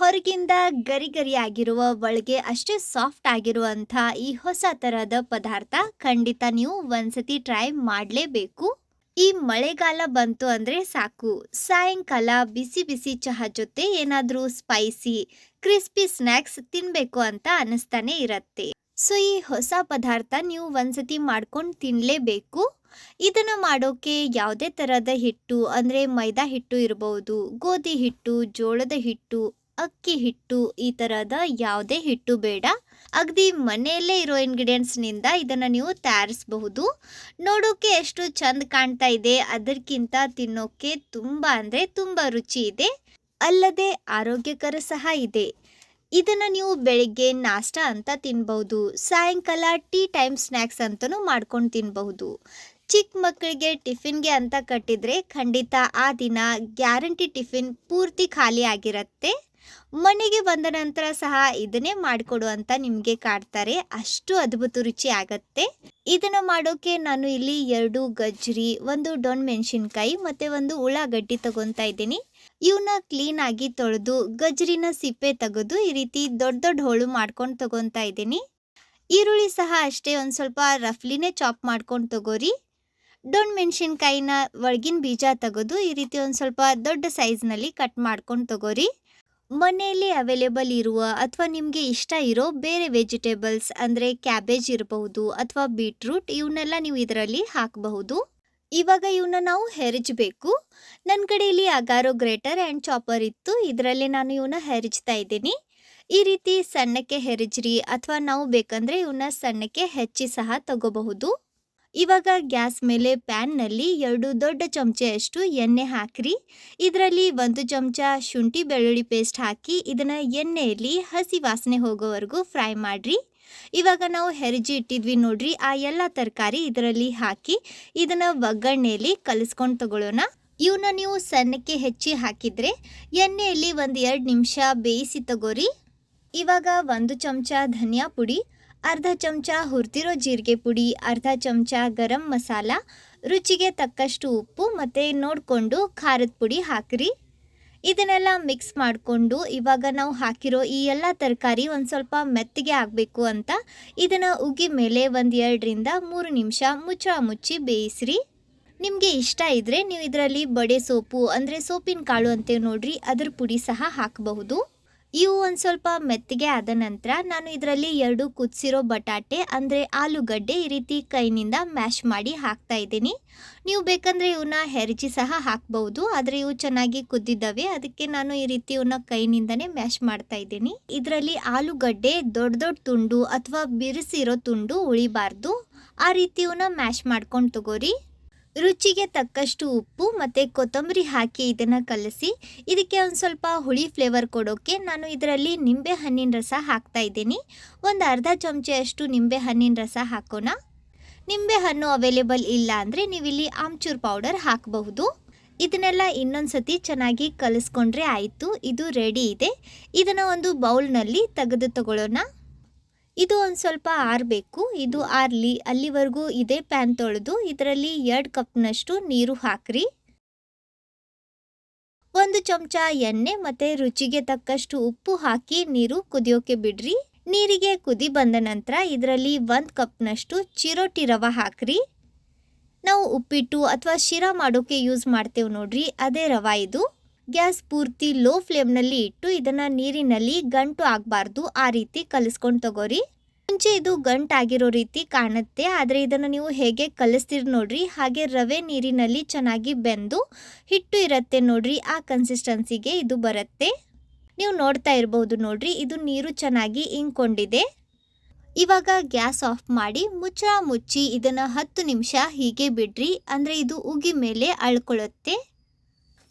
ಹೊರಗಿಂದ ಗರಿ ಗರಿ ಆಗಿರುವ ಒಳಗೆ ಅಷ್ಟೇ ಸಾಫ್ಟ್ ಆಗಿರುವಂಥ ಈ ಹೊಸ ತರಹದ ಪದಾರ್ಥ ಖಂಡಿತ ನೀವು ಒಂದ್ಸತಿ ಟ್ರೈ ಮಾಡಲೇಬೇಕು. ಈ ಮಳೆಗಾಲ ಬಂತು ಅಂದ್ರೆ ಸಾಕು, ಸಾಯಂಕಾಲ ಬಿಸಿ ಬಿಸಿ ಚಹಾ ಜೊತೆ ಏನಾದರೂ ಸ್ಪೈಸಿ ಕ್ರಿಸ್ಪಿ ಸ್ನ್ಯಾಕ್ಸ್ ತಿನ್ಬೇಕು ಅಂತ ಅನಿಸ್ತಾನೆ ಇರತ್ತೆ. ಸೊ ಈ ಹೊಸ ಪದಾರ್ಥ ನೀವು ಒಂದ್ಸತಿ ಮಾಡ್ಕೊಂಡು ತಿನ್ನಲೇಬೇಕು. ಇದನ್ನು ಮಾಡೋಕೆ ಯಾವುದೇ ಥರದ ಹಿಟ್ಟು ಅಂದರೆ ಮೈದಾ ಹಿಟ್ಟು ಇರಬಹುದು, ಗೋಧಿ ಹಿಟ್ಟು, ಜೋಳದ ಹಿಟ್ಟು, ಅಕ್ಕಿ ಹಿಟ್ಟು, ಈ ಥರದ ಯಾವುದೇ ಹಿಟ್ಟು ಬೇಡ. ಅಗದಿ ಮನೆಯಲ್ಲೇ ಇರೋ ಇಂಗ್ರೀಡಿಯೆಂಟ್ಸ್ನಿಂದ ಇದನ್ನು ನೀವು ತಯಾರಿಸಬಹುದು. ನೋಡೋಕೆ ಎಷ್ಟು ಚಂದ ಕಾಣ್ತಾ ಇದೆ, ಅದಕ್ಕಿಂತ ತಿನ್ನೋಕೆ ತುಂಬ ಅಂದರೆ ತುಂಬ ರುಚಿ ಇದೆ, ಅಲ್ಲದೆ ಆರೋಗ್ಯಕರ ಸಹ ಇದೆ. ಇದನ್ನು ನೀವು ಬೆಳಿಗ್ಗೆ ನಾಷ್ಟ ಅಂತ ತಿನ್ಬಹುದು, ಸಾಯಂಕಾಲ ಟೀ ಟೈಮ್ ಸ್ನ್ಯಾಕ್ಸ್ ಅಂತಲೂ ಮಾಡ್ಕೊಂಡು ತಿನ್ನಬಹುದು. ಚಿಕ್ಕ ಮಕ್ಕಳಿಗೆ ಟಿಫಿನ್ಗೆ ಅಂತ ಕಟ್ಟಿದರೆ ಖಂಡಿತ ಆ ದಿನ ಗ್ಯಾರಂಟಿ ಟಿಫಿನ್ ಪೂರ್ತಿ ಖಾಲಿ ಆಗಿರುತ್ತೆ. ಮನೆಗೆ ಬಂದ ನಂತರ ಸಹ ಇದನ್ನೇ ಮಾಡಿಕೊಡು ಅಂತ ನಿಮಗೆ ಕಾಡ್ತಾರೆ, ಅಷ್ಟು ಅದ್ಭುತ ರುಚಿ ಆಗತ್ತೆ. ಇದನ್ನು ಮಾಡೋಕೆ ನಾನು ಇಲ್ಲಿ 2 ಗಜ್ರಿ, 1 ಡೊಣ್ ಮೆಣಸಿನ್ಕಾಯಿ ಮತ್ತು 1 ಉಳ್ಳಾಗಡ್ಡಿ ತಗೊತಾ ಇದ್ದೀನಿ. ಇವನ್ನ ಕ್ಲೀನಾಗಿ ತೊಳೆದು ಗಜ್ರಿನ ಸಿಪ್ಪೆ ತೆಗೆದು ಈ ರೀತಿ ದೊಡ್ಡ ದೊಡ್ಡ ಹೋಳು ಮಾಡ್ಕೊಂಡು ತಗೊತಾ ಇದ್ದೀನಿ. ಈರುಳ್ಳಿ ಸಹ ಅಷ್ಟೇ ಒಂದು ಸ್ವಲ್ಪ ರಫ್ಲಿನೇ ಚಾಪ್ ಮಾಡ್ಕೊಂಡು ತಗೋರಿ. ಡೊಣ್ ಮೆಣಸಿನ್ಕಾಯಿನ ಒಳಗಿನ ಬೀಜ ತೆಗೆದು ಈ ರೀತಿ ಒಂದು ಸ್ವಲ್ಪ ದೊಡ್ಡ ಸೈಜ್ನಲ್ಲಿ ಕಟ್ ಮಾಡ್ಕೊಂಡು ತಗೋರಿ. ಮನೆಯಲ್ಲಿ ಅವೈಲೇಬಲ್ ಇರುವ ಅಥವಾ ನಿಮಗೆ ಇಷ್ಟ ಇರೋ ಬೇರೆ ವೆಜಿಟೇಬಲ್ಸ್ ಅಂದರೆ ಕ್ಯಾಬೇಜ್ ಇರಬಹುದು ಅಥವಾ ಬೀಟ್ರೂಟ್, ಇವನ್ನೆಲ್ಲ ನೀವು ಇದರಲ್ಲಿ ಹಾಕಬಹುದು. ಇವಾಗ ಇವನ್ನ ನಾವು ಹೆರಜಬೇಕು. ನನ್ನ ಕಡೆ ಇಲ್ಲಿ ಅಗಾರೋ ಗ್ರೇಟರ್ ಆ್ಯಂಡ್ ಚಾಪರ್ ಇತ್ತು, ಇದರಲ್ಲಿ ನಾನು ಇವನ್ನ ಹೆರಜ್ತಾ ಇದ್ದೀನಿ. ಈ ರೀತಿ ಸಣ್ಣಕ್ಕೆ ಹೆರಜ್ರಿ, ಅಥವಾ ನಾವು ಬೇಕಂದರೆ ಇವನ್ನ ಸಣ್ಣಕ್ಕೆ ಹೆಚ್ಚಿ ಸಹ ತಗೋಬಹುದು. ಇವಾಗ ಗ್ಯಾಸ್ ಮೇಲೆ ಪ್ಯಾನ್ನಲ್ಲಿ 2 ದೊಡ್ಡ ಚಮಚೆಯಷ್ಟು ಎಣ್ಣೆ ಹಾಕ್ರಿ. ಇದರಲ್ಲಿ 1 ಚಮಚ ಶುಂಠಿ ಬೆಳ್ಳುಳ್ಳಿ ಪೇಸ್ಟ್ ಹಾಕಿ ಇದನ್ನು ಎಣ್ಣೆಯಲ್ಲಿ ಹಸಿ ವಾಸನೆ ಹೋಗೋವರೆಗೂ ಫ್ರೈ ಮಾಡಿರಿ. ಇವಾಗ ನಾವು ಹೆರಜಿ ಇಟ್ಟಿದ್ವಿ ನೋಡ್ರಿ, ಆ ಎಲ್ಲ ತರಕಾರಿ ಇದರಲ್ಲಿ ಹಾಕಿ ಇದನ್ನು ಒಗ್ಗರಣೆಯಲ್ಲಿ ಕಲಿಸ್ಕೊಂಡು ತಗೊಳ್ಳೋಣ. ಇವನ್ನ ನೀವು ಸಣ್ಣಕ್ಕೆ ಹೆಚ್ಚಿ ಹಾಕಿದರೆ ಎಣ್ಣೆಯಲ್ಲಿ 1-2 ನಿಮಿಷ ಬೇಯಿಸಿ ತಗೋರಿ. ಇವಾಗ 1 ಚಮಚ ಧನಿಯಾ ಪುಡಿ, ಅರ್ಧ ಚಮಚ ಹುರಿದಿರೋ ಜೀರಿಗೆ ಪುಡಿ, ಅರ್ಧ ಚಮಚ ಗರಂ ಮಸಾಲ, ರುಚಿಗೆ ತಕ್ಕಷ್ಟು ಉಪ್ಪು ಮತ್ತು ನೋಡಿಕೊಂಡು ಖಾರದ ಪುಡಿ ಹಾಕಿರಿ. ಇದನ್ನೆಲ್ಲ ಮಿಕ್ಸ್ ಮಾಡಿಕೊಂಡು ಇವಾಗ ನಾವು ಹಾಕಿರೋ ಈ ಎಲ್ಲ ತರಕಾರಿ ಒಂದು ಸ್ವಲ್ಪ ಮೆತ್ತಗೆ ಆಗಬೇಕು ಅಂತ ಇದನ್ನು ಉಗಿ ಮೇಲೆ 1-2-3 ನಿಮಿಷ ಮುಚ್ಚಿ ಬೇಯಿಸ್ರಿ. ನಿಮಗೆ ಇಷ್ಟ ಇದ್ದರೆ ನೀವು ಇದರಲ್ಲಿ ಬಡೆ ಸೊಪ್ಪು ಅಂದರೆ ಸೊಪ್ಪಿನ ಕಾಳು ಅಂತೇವೆ ನೋಡ್ರಿ, ಅದ್ರ ಪುಡಿ ಸಹ ಹಾಕಬಹುದು. ಇವು ಒಂದು ಸ್ವಲ್ಪ ಮೆತ್ತಗೆ ಆದ ನಂತರ ನಾನು ಇದರಲ್ಲಿ 2 ಕುದಿಸಿರೋ ಬಟಾಟೆ ಅಂದರೆ ಆಲೂಗಡ್ಡೆ ಈ ರೀತಿ ಕೈನಿಂದ ಮ್ಯಾಶ್ ಮಾಡಿ ಹಾಕ್ತಾ ಇದ್ದೀನಿ. ನೀವು ಬೇಕಂದರೆ ಇವನ್ನ ಹೆರಚಿ ಸಹ ಹಾಕ್ಬಹುದು, ಆದರೆ ಇವು ಚೆನ್ನಾಗಿ ಕುದ್ದಿದ್ದಾವೆ, ಅದಕ್ಕೆ ನಾನು ಈ ರೀತಿ ಇವನ್ನ ಕೈನಿಂದನೇ ಮ್ಯಾಶ್ ಮಾಡ್ತಾ ಇದ್ದೀನಿ. ಇದರಲ್ಲಿ ಆಲೂಗಡ್ಡೆ ದೊಡ್ಡ ದೊಡ್ಡ ತುಂಡು ಅಥವಾ ಬಿರುಸಿರೋ ತುಂಡು ಉಳಿಬಾರ್ದು, ಆ ರೀತಿ ಇವನ್ನ ಮ್ಯಾಶ್ ಮಾಡ್ಕೊಂಡು ತಗೋರಿ. ರುಚಿಗೆ ತಕ್ಕಷ್ಟು ಉಪ್ಪು ಮತ್ತು ಕೊತ್ತಂಬರಿ ಹಾಕಿ ಇದನ್ನು ಕಲಸಿ ಇದಕ್ಕೆ ಒಂದು ಸ್ವಲ್ಪ ಹುಳಿ ಫ್ಲೇವರ್ ಕೊಡೋಕ್ಕೆ ನಾನು ಇದರಲ್ಲಿ ನಿಂಬೆ ಹಣ್ಣಿನ ರಸ ಹಾಕ್ತಾ ಇದ್ದೀನಿ. ಒಂದು ಅರ್ಧ ಚಮಚೆಯಷ್ಟು ನಿಂಬೆ ಹಣ್ಣಿನ ರಸ ಹಾಕೋಣ. ನಿಂಬೆ ಹಣ್ಣು ಅವೈಲೇಬಲ್ ಇಲ್ಲ ಅಂದರೆ ನೀವಿಲ್ಲಿ ಆಮ್ಚೂರ್ ಪೌಡರ್ ಹಾಕಬಹುದು. ಇದನ್ನೆಲ್ಲ ಇನ್ನೊಂದು ಸತಿ ಚೆನ್ನಾಗಿ ಕಲಿಸ್ಕೊಂಡ್ರೆ ಆಯಿತು. ಇದು ರೆಡಿ ಇದೆ. ಇದನ್ನು ಒಂದು ಬೌಲ್ನಲ್ಲಿ ತೆಗೆದು ತಗೊಳ್ಳೋಣ. ಇದು ಒಂದು ಸ್ವಲ್ಪ ಆರಬೇಕು. ಇದು ಆರಲಿ, ಅಲ್ಲಿವರೆಗೂ ಇದೇ ಪ್ಯಾನ್ ತೊಳೆದು ಇದರಲ್ಲಿ 2 ಕಪ್ನಷ್ಟು ನೀರು ಹಾಕ್ರಿ. 1 ಚಮಚ ಎಣ್ಣೆ ಮತ್ತು ರುಚಿಗೆ ತಕ್ಕಷ್ಟು ಉಪ್ಪು ಹಾಕಿ ನೀರು ಕುದಿಯೋಕೆ ಬಿಡ್ರಿ. ನೀರಿಗೆ ಕುದಿ ಬಂದ ನಂತರ ಇದರಲ್ಲಿ 1 ಕಪ್ನಷ್ಟು ಚಿರೋಟಿ ರವೆ ಹಾಕ್ರಿ. ನಾವು ಉಪ್ಪಿಟ್ಟು ಅಥವಾ ಶಿರಾ ಮಾಡೋಕೆ ಯೂಸ್ ಮಾಡ್ತೇವೆ ನೋಡ್ರಿ, ಅದೇ ರವೆ ಇದು. ಗ್ಯಾಸ್ ಪೂರ್ತಿ ಲೋ ಫ್ಲೇಮ್ನಲ್ಲಿ ಇಟ್ಟು ಇದನ್ನು ನೀರಿನಲ್ಲಿ ಗಂಟು ಆಗಬಾರ್ದು, ಆ ರೀತಿ ಕಲಿಸ್ಕೊಂಡು ತಗೋರಿ. ಮುಂಚೆ ಇದು ಗಂಟಾಗಿರೋ ರೀತಿ ಕಾಣುತ್ತೆ, ಆದರೆ ಇದನ್ನು ನೀವು ಹೇಗೆ ಕಲಿಸ್ತೀರಿ ನೋಡ್ರಿ, ಹಾಗೆ ರವೆ ನೀರಿನಲ್ಲಿ ಚೆನ್ನಾಗಿ ಬೆಂದು ಹಿಟ್ಟು ಇರುತ್ತೆ ನೋಡ್ರಿ, ಆ ಕನ್ಸಿಸ್ಟೆನ್ಸಿಗೆ ಇದು ಬರುತ್ತೆ. ನೀವು ನೋಡ್ತಾ ಇರ್ಬೋದು ನೋಡ್ರಿ, ಇದು ನೀರು ಚೆನ್ನಾಗಿ ಇಂಕೊಂಡಿದೆ. ಇವಾಗ ಗ್ಯಾಸ್ ಆಫ್ ಮಾಡಿ ಮುಚ್ಚಿ ಇದನ್ನು 10 ನಿಮಿಷ ಹೀಗೆ ಬಿಡ್ರಿ, ಅಂದರೆ ಇದು ಉಗಿ ಮೇಲೆ ಅಳ್ಕೊಳ್ಳುತ್ತೆ.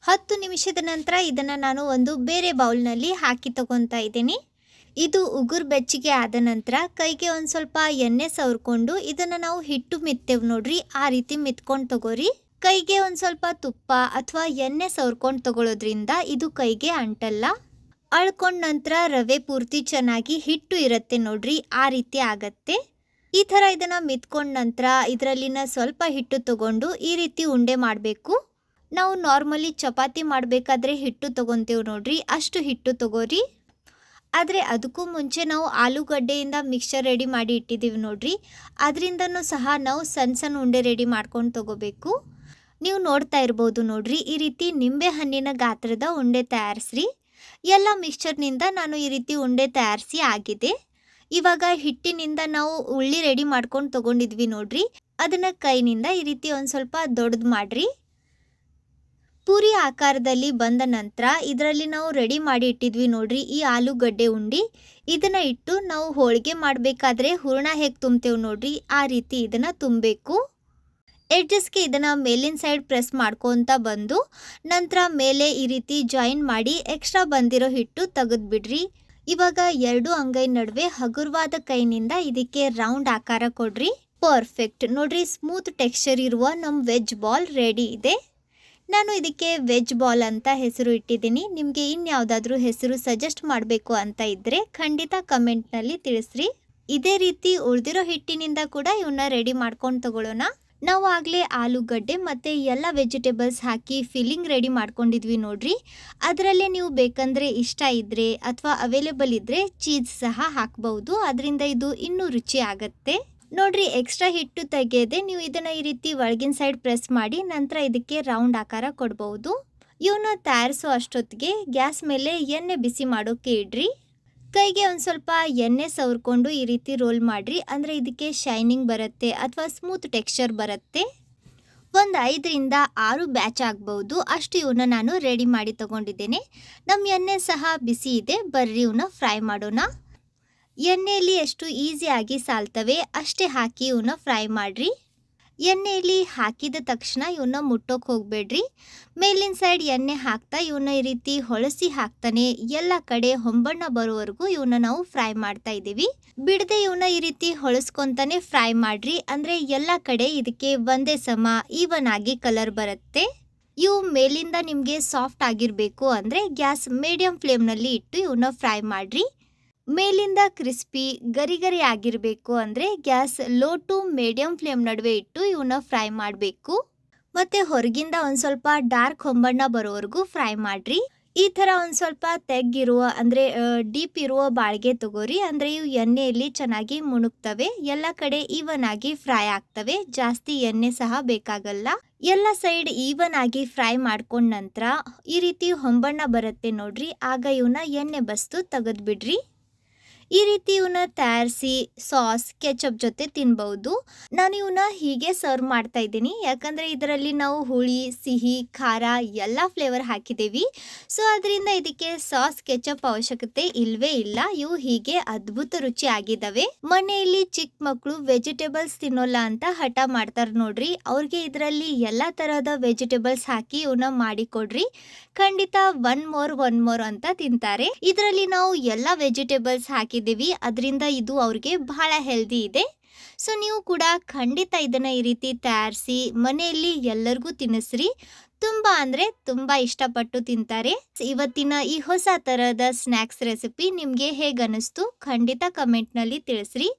10 ನಿಮಿಷದ ನಂತರ ಇದನ್ನು ನಾನು ಒಂದು ಬೇರೆ ಬೌಲ್ನಲ್ಲಿ ಹಾಕಿ ತಗೊತಾ ಇದ್ದೀನಿ. ಇದು ಉಗುರು ಬೆಚ್ಚಗೆ ಆದ ನಂತರ ಕೈಗೆ ಒಂದು ಸ್ವಲ್ಪ ಎಣ್ಣೆ ಸವರ್ಕೊಂಡು ಇದನ್ನು ನಾವು ಹಿಟ್ಟು ಮಿತ್ತೇವೆ ನೋಡ್ರಿ, ಆ ರೀತಿ ಮಿತ್ಕೊಂಡು ತಗೋರಿ. ಕೈಗೆ ಒಂದು ಸ್ವಲ್ಪ ತುಪ್ಪ ಅಥವಾ ಎಣ್ಣೆ ಸವರ್ಕೊಂಡು ತಗೊಳ್ಳೋದ್ರಿಂದ ಇದು ಕೈಗೆ ಅಂಟಲ್ಲ. ಅಳ್ಕೊಂಡ ನಂತರ ರವೆ ಪೂರ್ತಿ ಚೆನ್ನಾಗಿ ಹಿಟ್ಟು ಇರುತ್ತೆ ನೋಡ್ರಿ, ಆ ರೀತಿ ಆಗತ್ತೆ. ಈ ಥರ ಇದನ್ನು ಮಿತ್ಕೊಂಡ ನಂತರ ಇದರಲ್ಲಿನ ಸ್ವಲ್ಪ ಹಿಟ್ಟು ತಗೊಂಡು ಈ ರೀತಿ ಉಂಡೆ ಮಾಡಬೇಕು. ನಾವು ನಾರ್ಮಲಿ ಚಪಾತಿ ಮಾಡಬೇಕಾದ್ರೆ ಹಿಟ್ಟು ತೊಗೊತೇವೆ ನೋಡ್ರಿ, ಅಷ್ಟು ಹಿಟ್ಟು ತಗೋರಿ. ಆದರೆ ಅದಕ್ಕೂ ಮುಂಚೆ ನಾವು ಆಲೂಗಡ್ಡೆಯಿಂದ ಮಿಕ್ಸ್ಚರ್ ರೆಡಿ ಮಾಡಿ ಇಟ್ಟಿದ್ದೀವಿ ನೋಡ್ರಿ. ಅದರಿಂದನೂ ಸಹ ನಾವು ಸಣ್ಣ ಸಣ್ಣ ಉಂಡೆ ರೆಡಿ ಮಾಡ್ಕೊಂಡು ತಗೋಬೇಕು. ನೀವು ನೋಡ್ತಾ ಇರ್ಬೋದು ನೋಡ್ರಿ, ಈ ರೀತಿ ನಿಂಬೆ ಹಣ್ಣಿನ ಗಾತ್ರದ ಉಂಡೆ ತಯಾರಿಸ್ರಿ. ಎಲ್ಲ ಮಿಕ್ಸ್ಚರ್ನಿಂದ ನಾನು ಈ ರೀತಿ ಉಂಡೆ ತಯಾರಿಸಿ ಆಗಿದೆ. ಇವಾಗ ಹಿಟ್ಟಿನಿಂದ ನಾವು ಉಳ್ಳಿ ರೆಡಿ ಮಾಡ್ಕೊಂಡು ತಗೊಂಡಿದ್ವಿ ನೋಡ್ರಿ, ಅದನ್ನ ಕೈನಿಂದ ಈ ರೀತಿ ಒಂದು ಸ್ವಲ್ಪ ದೊಡ್ಡದು ಮಾಡ್ರಿ. ಪೂರಿ ಆಕಾರದಲ್ಲಿ ಬಂದ ನಂತರ ಇದರಲ್ಲಿ ನಾವು ರೆಡಿ ಮಾಡಿ ಇಟ್ಟಿದ್ವಿ ನೋಡ್ರಿ ಈ ಆಲೂಗಡ್ಡೆ ಉಂಡಿ, ಇದನ್ನ ಇಟ್ಟು ನಾವು ಹೋಳಿಗೆ ಮಾಡಬೇಕಾದ್ರೆ ಹೂರಣ ಹೇಗೆ ತುಂಬ್ತೇವೆ ನೋಡ್ರಿ, ಆ ರೀತಿ ಇದನ್ನ ತುಂಬಬೇಕು. ಎಡ್ಜಸ್ಗೆ ಇದನ್ನ ಮೇಲಿನ ಸೈಡ್ ಪ್ರೆಸ್ ಮಾಡ್ಕೊತ ಬಂದು ನಂತರ ಮೇಲೆ ಈ ರೀತಿ ಜಾಯಿನ್ ಮಾಡಿ ಎಕ್ಸ್ಟ್ರಾ ಬಂದಿರೋ ಹಿಟ್ಟು ತೆಗೆದ್ಬಿಡ್ರಿ. ಇವಾಗ ಎರಡು ಅಂಗೈ ನಡುವೆ ಹಗುರವಾದ ಕೈನಿಂದ ಇದಕ್ಕೆ ರೌಂಡ್ ಆಕಾರ ಕೊಡ್ರಿ. ಪರ್ಫೆಕ್ಟ್ ನೋಡ್ರಿ, ಸ್ಮೂತ್ ಟೆಕ್ಸ್ಚರ್ ಇರುವ ನಮ್ಮ ವೆಜ್ ಬಾಲ್ ರೆಡಿ ಇದೆ. ನಾನು ಇದಕ್ಕೆ ವೆಜ್ ಬಾಲ್ ಅಂತ ಹೆಸರು ಇಟ್ಟಿದ್ದೀನಿ. ನಿಮಗೆ ಇನ್ಯಾವುದಾದ್ರೂ ಹೆಸರು ಸಜೆಸ್ಟ್ ಮಾಡಬೇಕು ಅಂತ ಇದ್ದರೆ ಖಂಡಿತ ಕಮೆಂಟ್ನಲ್ಲಿ ತಿಳಿಸ್ರಿ. ಇದೇ ರೀತಿ ಉಳಿದಿರೋ ಹಿಟ್ಟಿನಿಂದ ಕೂಡ ಇವನ್ನ ರೆಡಿ ಮಾಡ್ಕೊಂಡು ತಗೊಳ್ಳೋಣ. ನಾವು ಆಗಲೇ ಆಲೂಗಡ್ಡೆ ಮತ್ತು ಎಲ್ಲ ವೆಜಿಟೇಬಲ್ಸ್ ಹಾಕಿ ಫಿಲ್ಲಿಂಗ್ ರೆಡಿ ಮಾಡ್ಕೊಂಡಿದ್ವಿ ನೋಡ್ರಿ. ಅದರಲ್ಲೇ ನೀವು ಬೇಕಂದರೆ ಇಷ್ಟ ಇದ್ದರೆ ಅಥವಾ ಅವೈಲೇಬಲ್ ಇದ್ದರೆ ಚೀಸ್ ಸಹ ಹಾಕ್ಬೋದು. ಅದರಿಂದ ಇದು ಇನ್ನೂ ರುಚಿ ಆಗುತ್ತೆ ನೋಡ್ರಿ. ಎಕ್ಸ್ಟ್ರಾ ಹಿಟ್ಟು ತೆಗೆಯದೆ ನೀವು ಇದನ್ನು ಈ ರೀತಿ ಒಳಗಿನ ಸೈಡ್ ಪ್ರೆಸ್ ಮಾಡಿ ನಂತರ ಇದಕ್ಕೆ ರೌಂಡ್ ಆಕಾರ ಕೊಡ್ಬೋದು. ಇವನ್ನ ತಯಾರಿಸೋ ಅಷ್ಟೊತ್ತಿಗೆ ಗ್ಯಾಸ್ ಮೇಲೆ ಎಣ್ಣೆ ಬಿಸಿ ಮಾಡೋಕ್ಕೆ ಇಡ್ರಿ. ಕೈಗೆ ಒಂದು ಸ್ವಲ್ಪ ಎಣ್ಣೆ ಸವರ್ಕೊಂಡು ಈ ರೀತಿ ರೋಲ್ ಮಾಡಿರಿ, ಅಂದರೆ ಇದಕ್ಕೆ ಶೈನಿಂಗ್ ಬರುತ್ತೆ ಅಥವಾ ಸ್ಮೂತ್ ಟೆಕ್ಸ್ಚರ್ ಬರುತ್ತೆ. ಒಂದು 5ರಿಂದ 6 ಬ್ಯಾಚ್ ಆಗ್ಬೋದು ಅಷ್ಟು ಇವನ್ನ ನಾನು ರೆಡಿ ಮಾಡಿ ತಗೊಂಡಿದ್ದೇನೆ. ನಮ್ಮ ಎಣ್ಣೆ ಸಹ ಬಿಸಿ ಇದೆ, ಬರ್ರಿ ಇವನ್ನ ಫ್ರೈ ಮಾಡೋಣ. ಎಣ್ಣೆಯಲ್ಲಿ ಎಷ್ಟು ಈಸಿಯಾಗಿ ಸಾಲ್ತವೆ ಅಷ್ಟೇ ಹಾಕಿ ಇವನ್ನ ಫ್ರೈ ಮಾಡಿರಿ. ಎಣ್ಣೆಯಲ್ಲಿ ಹಾಕಿದ ತಕ್ಷಣ ಇವನ್ನ ಮುಟ್ಟೋಕೆ ಹೋಗಬೇಡ್ರಿ. ಮೇಲಿನ ಸೈಡ್ ಎಣ್ಣೆ ಹಾಕ್ತಾ ಇವನ್ನ ಈ ರೀತಿ ಹೊಳಸಿ ಹಾಕ್ತಾನೆ ಎಲ್ಲ ಕಡೆ ಹೊಂಬಣ್ಣ ಬರೋವರೆಗೂ ಇವನ್ನ ನಾವು ಫ್ರೈ ಮಾಡ್ತಾ ಇದ್ದೀವಿ. ಬಿಡದೆ ಇವನ್ನ ಈ ರೀತಿ ಹೊಳಸ್ಕೊಂತಾನೆ ಫ್ರೈ ಮಾಡ್ರಿ, ಅಂದರೆ ಎಲ್ಲ ಕಡೆ ಇದಕ್ಕೆ ಒಂದೇ ಸಮ ಈವನ್ ಆಗಿ ಕಲರ್ ಬರುತ್ತೆ. ಇವು ಮೇಲಿಂದ ನಿಮಗೆ ಸಾಫ್ಟ್ ಆಗಿರಬೇಕು ಅಂದರೆ ಗ್ಯಾಸ್ ಮೀಡಿಯಂ ಫ್ಲೇಮ್ನಲ್ಲಿ ಇಟ್ಟು ಇವನ್ನ ಫ್ರೈ ಮಾಡ್ರಿ. ಮೇಲಿಂದ ಕ್ರಿಸ್ಪಿ ಗರಿ ಗರಿ ಆಗಿರಬೇಕು ಅಂದರೆ gas low to medium flame ನಡುವೆ ಇಟ್ಟು ಇವನ್ನ ಫ್ರೈ ಮಾಡಬೇಕು. ಮತ್ತು ಹೊರಗಿಂದ ಒಂದು ಸ್ವಲ್ಪ ಡಾರ್ಕ್ ಹೊಂಬಣ್ಣ ಬರೋವರೆಗೂ ಫ್ರೈ ಮಾಡಿರಿ. ಈ ಥರ ಒಂದು ಸ್ವಲ್ಪ ತೆಗ್ಗಿರುವ ಅಂದರೆ ಡೀಪ್ ಇರುವ ಬಾಳಿಗೆ ತಗೋರಿ, ಅಂದರೆ ಇವು ಎಣ್ಣೆಯಲ್ಲಿ ಚೆನ್ನಾಗಿ ಮುಣುಗ್ತವೆ, ಎಲ್ಲ ಕಡೆ ಈವನ್ ಆಗಿ ಫ್ರೈ ಆಗ್ತವೆ, ಜಾಸ್ತಿ ಎಣ್ಣೆ ಸಹ ಬೇಕಾಗಲ್ಲ. ಎಲ್ಲ ಸೈಡ್ ಈವನ್ ಆಗಿ ಫ್ರೈ ಮಾಡ್ಕೊಂಡ ನಂತರ ಈ ರೀತಿ ಹೊಂಬಣ್ಣ ಬರುತ್ತೆ ನೋಡ್ರಿ, ಆಗ ಇವನ್ನ ಎಣ್ಣೆ ಬಸ್ತು ತೆಗೆದ್ಬಿಡ್ರಿ. ಈ ರೀತಿ ಇವನ್ನ ತಯಾರಿಸಿ ಸಾಸ್ ಕೆಚಪ್ ಜೊತೆ ತಿನ್ಬಹುದು. ನಾನು ಇವನ್ನ ಹೀಗೆ ಸರ್ವ್ ಮಾಡ್ತಾ ಇದ್ದೀನಿ, ಯಾಕಂದರೆ ಇದರಲ್ಲಿ ನಾವು ಹುಳಿ ಸಿಹಿ ಖಾರ ಎಲ್ಲ ಫ್ಲೇವರ್ ಹಾಕಿದ್ದೀವಿ. ಸೊ ಅದರಿಂದ ಇದಕ್ಕೆ ಸಾಸ್ ಕೆಚಪ್ ಅವಶ್ಯಕತೆ ಇಲ್ವೇ ಇಲ್ಲ. ಇವು ಹೀಗೆ ಅದ್ಭುತ ರುಚಿ ಆಗಿದ್ದಾವೆ. ಮನೆಯಲ್ಲಿ ಚಿಕ್ಕ ಮಕ್ಕಳು ವೆಜಿಟೇಬಲ್ಸ್ ತಿನ್ನೋಲ್ಲ ಅಂತ ಹಠ ಮಾಡ್ತಾರೆ ನೋಡ್ರಿ, ಅವ್ರಿಗೆ ಇದರಲ್ಲಿ ಎಲ್ಲ ತರಹದ ವೆಜಿಟೇಬಲ್ಸ್ ಹಾಕಿ ಇವನ್ನ ಮಾಡಿಕೊಡ್ರಿ, ಖಂಡಿತ ಒನ್ ಮೋರ್ ಅಂತ ತಿಂತಾರೆ. ಇದರಲ್ಲಿ ನಾವು ಎಲ್ಲ ವೆಜಿಟೇಬಲ್ಸ್ ಹಾಕಿ ಅದರಿಂದ ಇದು ಅವ್ರಿಗೆ ಬಹಳ ಹೆಲ್ದಿ ಇದೆ. ಸೊ ನೀವು ಕೂಡ ಖಂಡಿತ ಇದನ್ನ ಈ ರೀತಿ ತಯಾರಿಸಿ ಮನೆಯಲ್ಲಿ ಎಲ್ಲರಿಗೂ ತಿನ್ನಿಸ್ರಿ. ತುಂಬಾ ಅಂದರೆ ತುಂಬ ಇಷ್ಟಪಟ್ಟು ತಿಂತಾರೆ. ಇವತ್ತಿನ ಈ ಹೊಸ ಥರದ ಸ್ನ್ಯಾಕ್ಸ್ ರೆಸಿಪಿ ನಿಮಗೆ ಹೇಗೆ ಅನ್ನಿಸ್ತು ಖಂಡಿತ ಕಮೆಂಟ್ನಲ್ಲಿ ತಿಳಿಸ್ರಿ.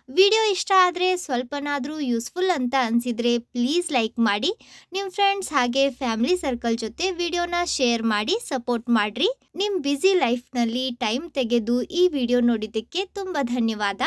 ವಿಡಿಯೋ ಇಷ್ಟ ಆದರೆ ಸ್ವಲ್ಪನಾದರೂ ಯೂಸ್ಫುಲ್ ಅಂತ ಅನಿಸಿದರೆ ಪ್ಲೀಸ್ ಲೈಕ್ ಮಾಡಿ. ನಿಮ್ಮ ಫ್ರೆಂಡ್ಸ್ ಹಾಗೆ ಫ್ಯಾಮಿಲಿ ಸರ್ಕಲ್ ಜೊತೆ ವಿಡಿಯೋನ ಶೇರ್ ಮಾಡಿ ಸಪೋರ್ಟ್ ಮಾಡಿರಿ. ನಿಮ್ಮ ಬ್ಯುಸಿ ಲೈಫ್ನಲ್ಲಿ ಟೈಮ್ ತೆಗೆದು ಈ ವಿಡಿಯೋ ನೋಡಿದ್ದಕ್ಕೆ ತುಂಬ ಧನ್ಯವಾದ.